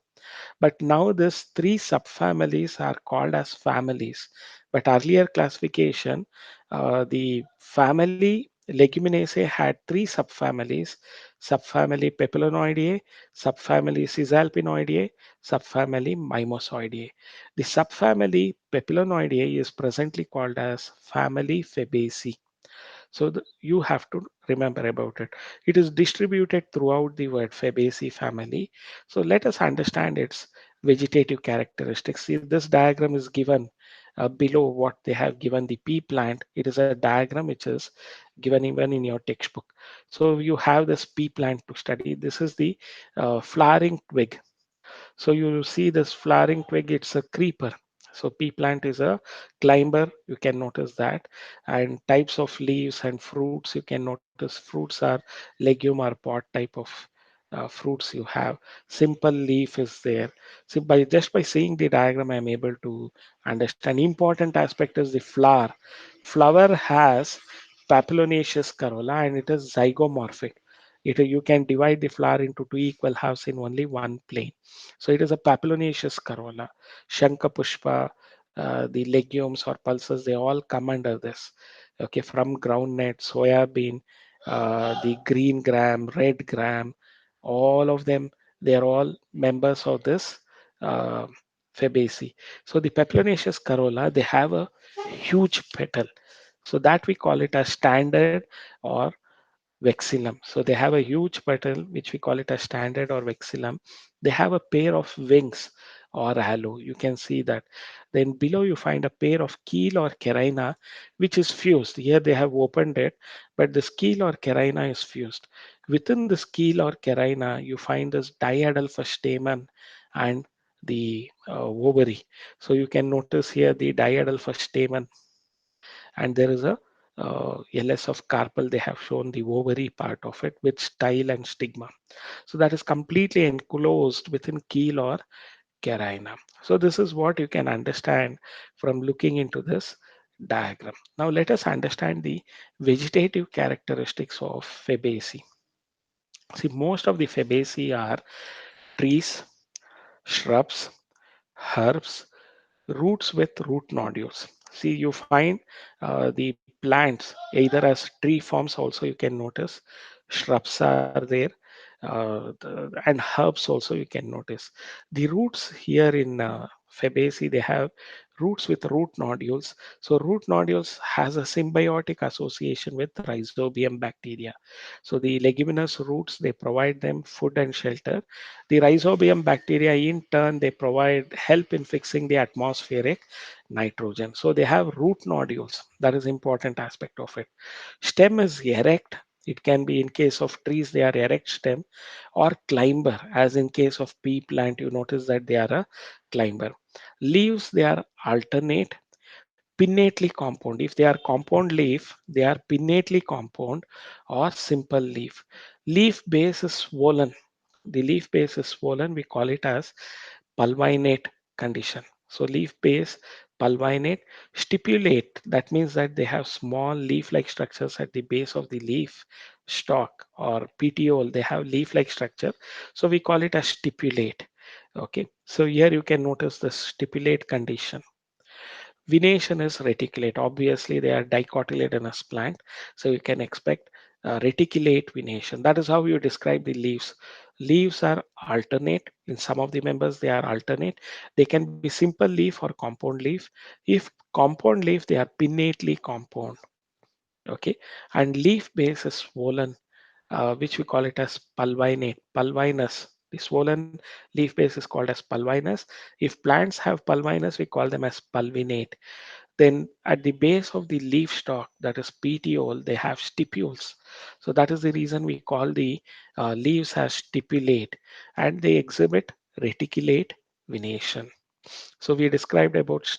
But now these three subfamilies are called as families. But earlier classification, the family Leguminosae had three subfamilies: subfamily Papillonoideae, subfamily Cisalpinoideae, subfamily Mimosoideae. The subfamily Papillonoideae is presently called as family Fabaceae. So you have to remember about it. It is distributed throughout the word Fabaceae family. So let us understand its vegetative characteristics. See, this diagram is given below what they have given the pea plant, it is a diagram which is given even in your textbook. So you have this pea plant to study. This is the flowering twig. So you see this flowering twig, it's a creeper. So pea plant is a climber, you can notice that. And types of leaves and fruits, you can notice fruits are legume or pot type of fruits you have. Simple leaf is there. So just by seeing the diagram, I'm able to understand. Important aspect is the flower. Flower has papillonaceous corolla and it is zygomorphic. You can divide the flower into two equal halves in only one plane. So it is a papillonaceous corolla. Shankha pushpa, the legumes or pulses, they all come under this. Okay, from groundnut, soya bean, the green gram, red gram, all of them, they are all members of this uh, Fabaceae. So the papillonaceous corolla, they have a huge petal. So that we call it a standard or vexillum. So they have a huge petal, which we call it a standard or vexillum. They have a pair of wings or halo. You can see that. Then below you find a pair of keel or carina, which is fused. Here they have opened it, but this keel or carina is fused. Within this keel or carina, you find this diadelphous stamen and the ovary. So you can notice here the diadelphous stamen, and there is a LS of carpel. They have shown the ovary part of it with style and stigma. So that is completely enclosed within keel or carina. So this is what you can understand from looking into this diagram. Now let us understand the vegetative characteristics of Fabaceae. See, most of the Fabaceae are trees, shrubs, herbs, roots with root nodules. See, you find the plants either as tree forms, also you can notice shrubs are there, and herbs also you can notice. The roots here in Fabaceae, they have roots with root nodules. So root nodules has a symbiotic association with Rhizobium bacteria. So the leguminous roots, they provide them food and shelter. The Rhizobium bacteria in turn, they provide help in fixing the atmospheric nitrogen. So they have root nodules. That is important aspect of it. Stem is erect. It can be in case of trees, they are erect stem, or climber, as in case of pea plant, you notice that they are a climber. Leaves, they are alternate, pinnately compound. If they are compound leaf, they are pinnately compound or simple leaf. Leaf base is swollen. The leaf base is swollen. We call it as pulvinate condition. So leaf base, pulvinate, stipulate. That means that they have small leaf-like structures at the base of the leaf stalk or petiole. They have leaf-like structure. So we call it a stipulate. Okay. So here you can notice the stipulate condition. Venation is reticulate. Obviously, they are dicotyledonous plant, so you can expect reticulate venation. That is how you describe the leaves. Leaves are alternate. In some of the members, they are alternate. They can be simple leaf or compound leaf. If compound leaf, they are pinnately compound. Okay, and leaf base is swollen, which we call it as pulvinate, pulvinous. The swollen leaf base is called as pulvinous. If plants have pulvinous, we call them as pulvinate. Then at the base of the leaf stalk, that is petiole, they have stipules. So that is the reason we call the leaves as stipulate, and they exhibit reticulate venation. So we described about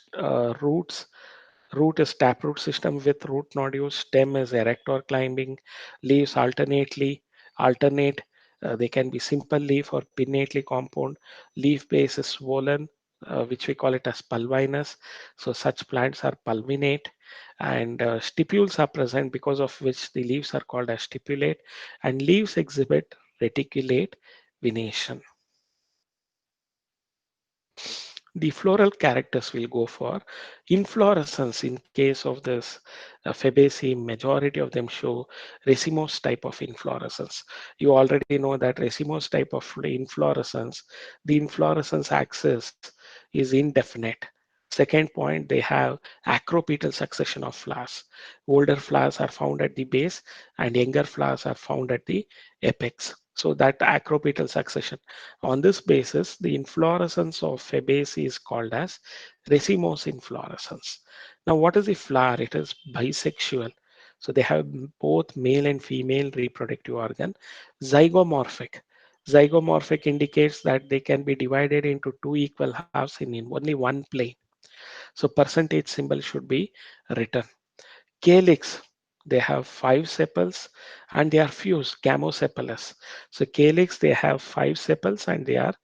roots. Root is taproot system with root nodules. Stem is erect or climbing. Leaves alternate. They can be simple leaf or pinnately compound. Leaf base is swollen, which we call it as pulvinous. So such plants are pulvinate, and stipules are present, because of which the leaves are called as stipulate, and leaves exhibit reticulate venation. The floral characters will go for inflorescence. In case of this Fabaceae, majority of them show racemose type of inflorescence. You already know that racemose type of inflorescence, the inflorescence axis is indefinite. Second point, they have acropetal succession of flowers. Older flowers are found at the base and younger flowers are found at the apex. So that acropetal succession. On this basis, the inflorescence of Fabaceae is called as racemose inflorescence. Now, what is the flower? It is bisexual. So they have both male and female reproductive organ. Zygomorphic. Zygomorphic indicates that they can be divided into two equal halves in only one plane. So percentage symbol should be written. Calyx, they have five sepals and they are fused, gamosepalous. So calyx, they have five sepals and they are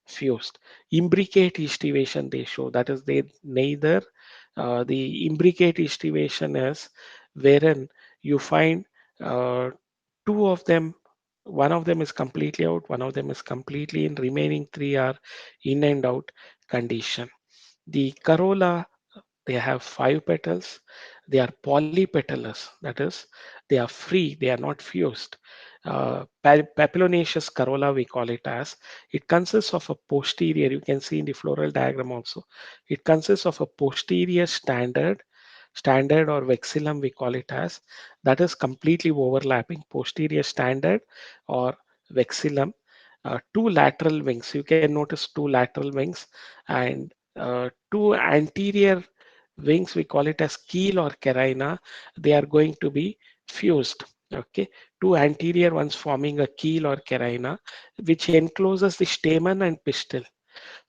fused. Imbricate estivation they show, that is they neither, the imbricate estivation is wherein you find uh, two of them, one of them is completely out, one of them is completely in, remaining three are in and out condition. The corolla, they have five petals. They are polypetalous. That is, they are free. They are not fused. Papillonaceous corolla, we call it as. It consists of a posterior. You can see in the floral diagram also. It consists of a posterior standard or vexillum, we call it as. That is completely overlapping. Posterior standard or vexillum. Two lateral wings. You can notice two lateral wings and two anterior wings, we call it as keel or carina. They are going to be fused. Okay, two anterior ones forming a keel or carina, which encloses the stamen and pistil.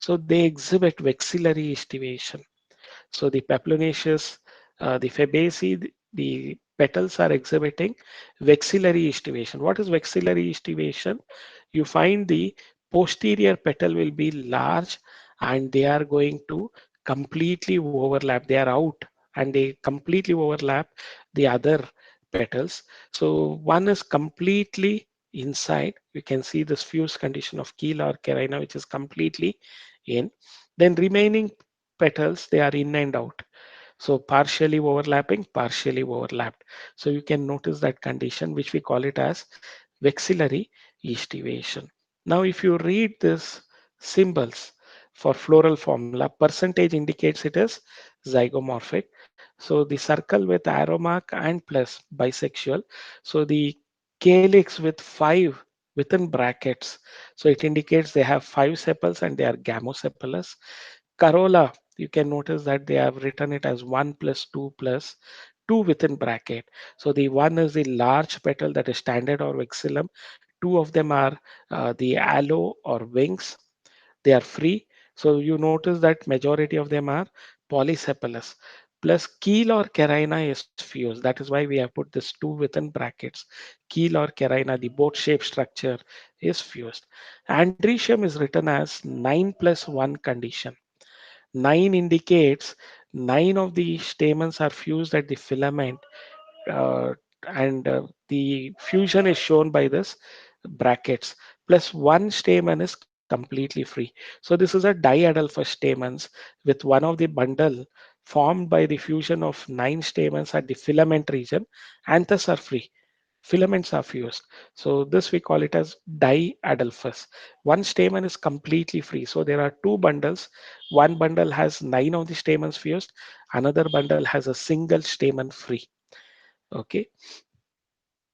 So they exhibit vexillary estivation. So the papillonaceous, the fabaceae, the petals are exhibiting vexillary estivation. What is vexillary estivation? You find the posterior petal will be large and they are going to completely overlap. They are out and they completely overlap the other petals. So one is completely inside. You can see this fused condition of keel or carina, which is completely in. Then remaining petals, they are in and out. So partially overlapping, partially overlapped. So you can notice that condition, which we call it as vexillary estivation. Now, if you read this symbols for floral formula, percentage indicates it is zygomorphic. So the circle with arrow mark and plus bisexual. So the calyx with five within brackets. So it indicates they have five sepals and they are gamosepalous. Corolla, you can notice that they have written it as 1 plus 2 within bracket. So the one is the large petal, that is standard or vexillum. Two of them are the aloe or wings. They are free. So you notice that majority of them are polysepalous. Plus keel or carina is fused. That is why we have put this 2 within brackets. Keel or carina, the boat shaped structure is fused. Andrecium is written as 9 plus 1 condition. 9 indicates 9 of the stamens are fused at the filament, uh, and the fusion is shown by this brackets. Plus one stamen is completely free. So this is a diadelphous stamens with one of the bundle formed by the fusion of 9 stamens at the filament region. Anthers are free. Filaments are fused. So this we call it as diadelphous. One stamen is completely free. So there are two bundles. One bundle has 9 of the stamens fused. Another bundle has a single stamen free. Okay.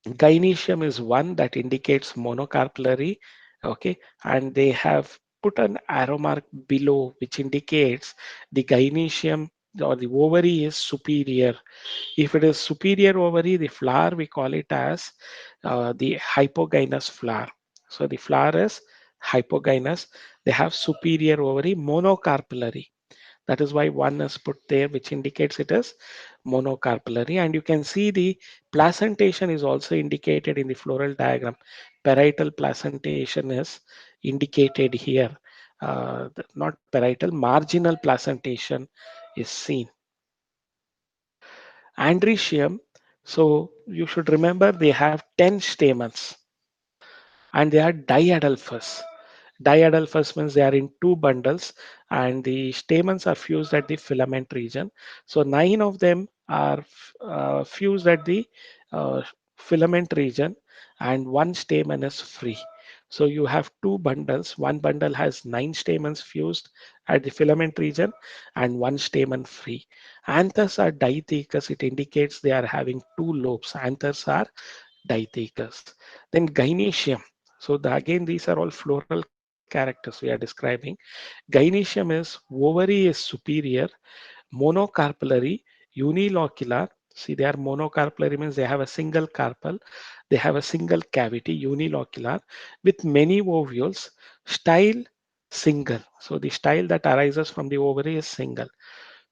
Gynoecium is one that indicates monocarpellary. Okay. And they have put an arrow mark below which indicates the gynoecium or the ovary is superior. If it is superior ovary, the flower we call it as the hypogynous flower. So the flower is hypogynous. They have superior ovary, monocarpellary. That is why one is put there, which indicates it is monocarpellary. And you can see the placentation is also indicated in the floral diagram. Parietal placentation is indicated here. Not parietal, marginal placentation is seen. Andrecium, so you should remember they have 10 stamens and they are diadelphous. Diadelphous means they are in two bundles and the stamens are fused at the filament region. So 9 of them are fused at the uh, filament region and one stamen is free. So you have two bundles. One bundle has 9 stamens fused at the filament region and one stamen free. Anthers are dithecous. It indicates they are having two lobes. Anthers are dithecous. Then gynoecium. So again, these are all floral characteristics. characters we are describing. Gynoecium is ovary is superior, monocarpellary, unilocular. See, they are monocarpellary means they have a single carpel, they have a single cavity, unilocular, with many ovules, style single. So the style that arises from the ovary is single.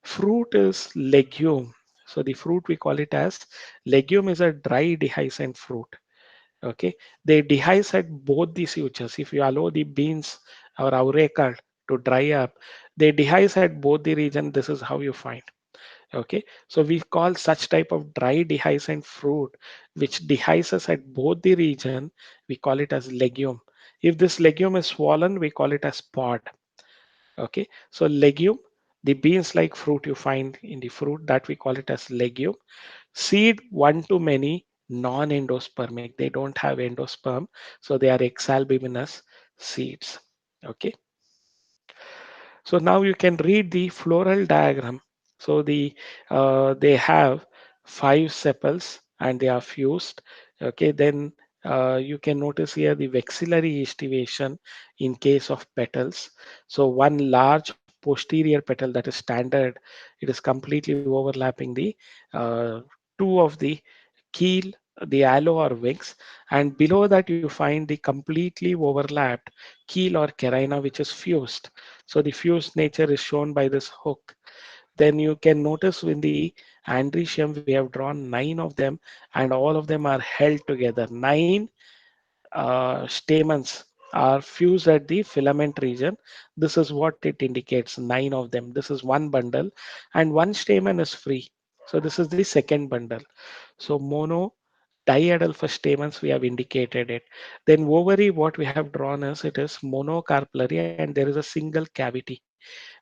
Fruit is legume. So the fruit we call it as legume is a dry dehiscent fruit. Okay, they dehisce at both the sutures. If you allow the beans or auricard to dry up, they dehisce at both the region. This is how you find. Okay, so we call such type of dry dehiscent fruit which dehisces at both the region, we call it as legume. If this legume is swollen, we call it as pod. Okay, so legume, the beans like fruit you find in the fruit, that we call it as legume. Seed, one to many, non-endospermic. They don't have endosperm, so they are exalbuminous seeds. Okay. So now you can read the floral diagram. So they have five sepals and they are fused. Okay, then you can notice here the vexillary estivation in case of petals. So one large posterior petal that is standard, it is completely overlapping the uh, two of the keel, the aloe or wings, and below that you find the completely overlapped keel or carina which is fused. So the fused nature is shown by this hook. Then you can notice in the andrecium we have drawn nine of them, and all of them are held together. Nine stamens are fused at the filament region. This is what it indicates, nine of them. This is one bundle, and one stamen is free. So this is the second bundle. So mono diadelphous stamens, we have indicated it. Then ovary, what we have drawn is it is monocarpellary and there is a single cavity.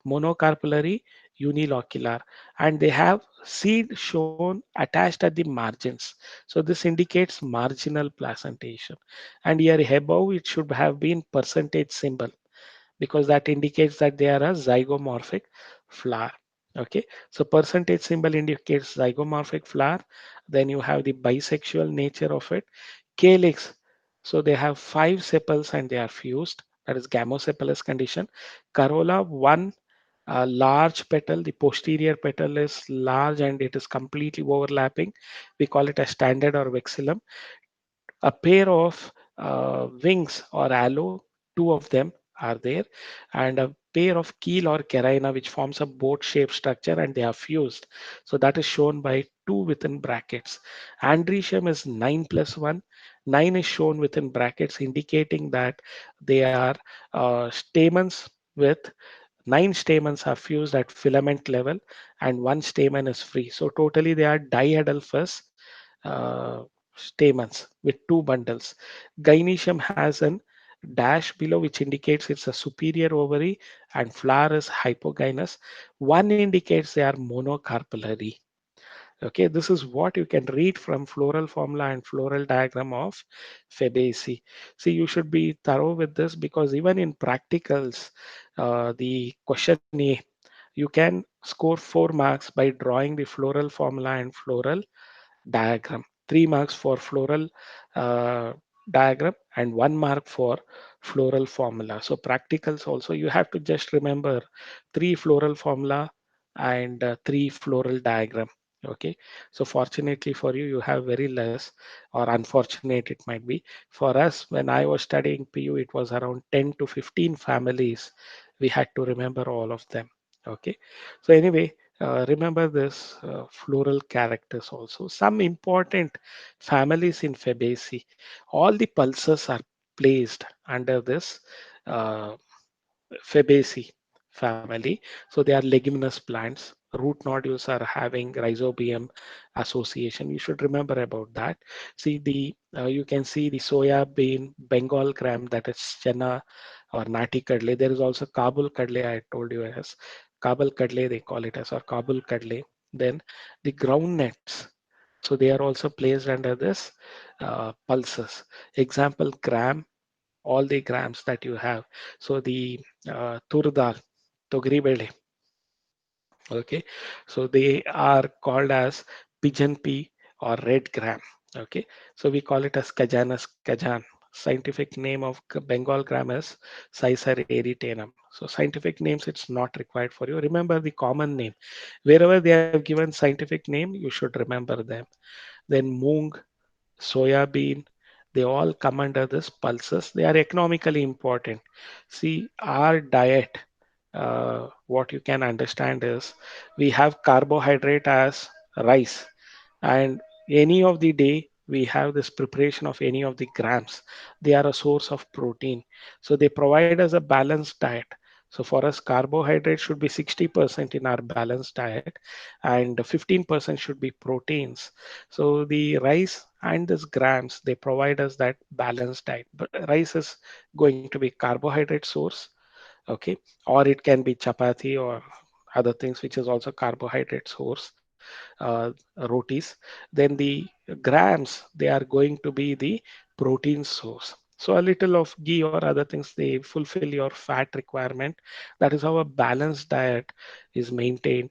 Monocarpellary, unilocular, and they have seed shown attached at the margins. So this indicates marginal placentation. And here above it should have been percentage symbol because that indicates that they are a zygomorphic flower. Okay, so percentage symbol indicates zygomorphic flower. Then you have the bisexual nature of it. Calyx, so they have five sepals and they are fused. That is gamosepalous condition. Corolla, one large petal. The posterior petal is large and it is completely overlapping. We call it a standard or vexillum. A pair of wings or aloe, two of them are there, and a pair of keel or carina which forms a boat shaped structure and they are fused. So that is shown by two within brackets. Andrecium is 9 plus 1. 9 is shown within brackets indicating that they are stamens with nine stamens are fused at filament level and one stamen is free. So totally they are diadelphous uh, stamens with two bundles. Gynoecium has an dash below which indicates it's a superior ovary and flower is hypogynous. One indicates they are monocarpellary. Okay, this is what you can read from floral formula and floral diagram of Fabaceae. See, you should be thorough with this because even in practicals, the question A, you can score 4 marks by drawing the floral formula and floral diagram. 3 marks for floral uh, diagram and 1 mark for floral formula. So practicals also you have to just remember three floral formula and three floral diagram. Okay, so fortunately for you, you have very less, or unfortunate it might be. For us, when I was studying PU, it was around 10 to 15 families. We had to remember all of them. Okay, so anyway, remember this floral characters also. Some important families in Fabaceae. All the pulses are placed under this uh, Fabaceae family. So they are leguminous plants. Root nodules are having rhizobium association. You should remember about that. See the you can see the soya bean, Bengal gram, that is chana or nati kadle. There is also Kabul kadle. I told you as Kabul kadle they call it as, or Kabul kadle. Then the groundnuts. So they are also placed under this pulses. Example gram, all the grams that you have. So the tur dal, togri bele, okay. So they are called as pigeon pea or red gram, okay. So we call it as kajanas kajan. Scientific name of Bengal gram is Caesar erythanum. So scientific names, it's not required for you. Remember the common name. Wherever they have given scientific name, you should remember them. Then moong, soya bean, they all come under this pulses. They are economically important. See, our diet, what you can understand is we have carbohydrate as rice, and any of the day we have this preparation of any of the grams, they are a source of protein. So they provide us a balanced diet. So for us, carbohydrate should be 60% in our balanced diet, and 15% should be proteins. So the rice and this grams, they provide us that balanced diet. But rice is going to be carbohydrate source, okay, or it can be chapati or other things which is also carbohydrate source, rotis. Then the grams, they are going to be the protein source. So a little of ghee or other things, they fulfill your fat requirement. That is how a balanced diet is maintained.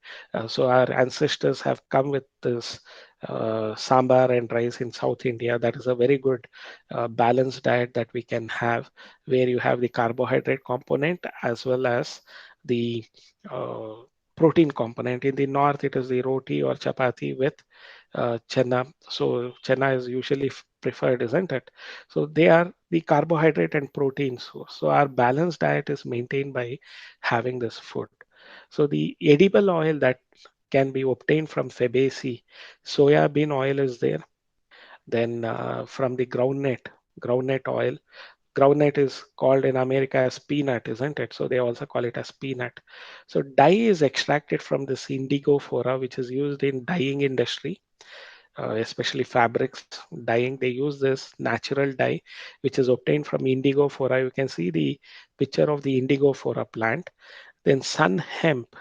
So our ancestors have come with this sambar and rice in South India. That is a very good balanced diet that we can have, where you have the carbohydrate component as well as the uh, protein component. In the north, it is the roti or chapati with chana. So chana is usually preferred, isn't it? So they are the carbohydrate and protein source. So our balanced diet is maintained by having this food. So the edible oil that can be obtained from Fabaceae, soya bean oil is there. Then from the groundnut oil. Groundnut is called in America as peanut, isn't it? So they also call it as peanut. So dye is extracted from this indigo flora, which is used in dyeing industry, especially fabrics dyeing. They use this natural dye, which is obtained from indigo flora. You can see the picture of the indigo flora plant. Then sun hemp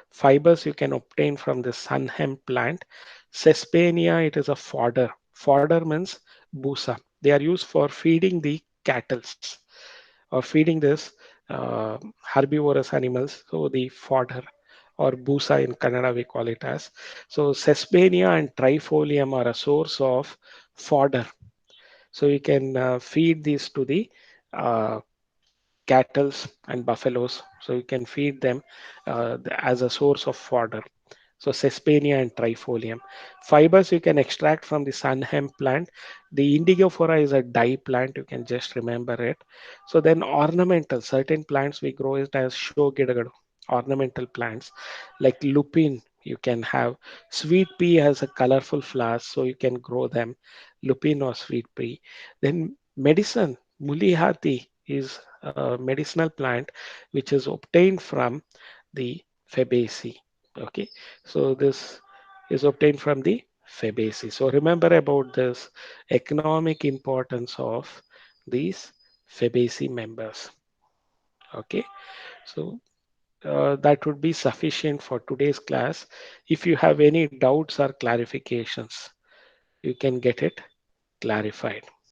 fibers you can obtain from the sun hemp plant. Sespania, it is a fodder. Fodder means busa. They are used for feeding the cattles or feeding this herbivorous animals. So the fodder or busa in Kannada we call it as. So Sespania and Trifolium are a source of fodder. So you can feed these to the uh, cattle and buffaloes. So you can feed them as a source of fodder. So Sespania and Trifolium. Fibers you can extract from the sun hemp plant. The indigofera is a dye plant. You can just remember it. So then ornamental, certain plants we grow it as show gidagadu, ornamental plants like lupin. You can have sweet pea has a colorful flowers, so you can grow them, lupin or sweet pea. Then medicine, mulihati is a medicinal plant which is obtained from the Fabaceae. Okay, so this is obtained from the Fabaceae. So remember about this economic importance of these Fabaceae members. Okay, so that would be sufficient for today's class. If you have any doubts or clarifications, you can get it clarified.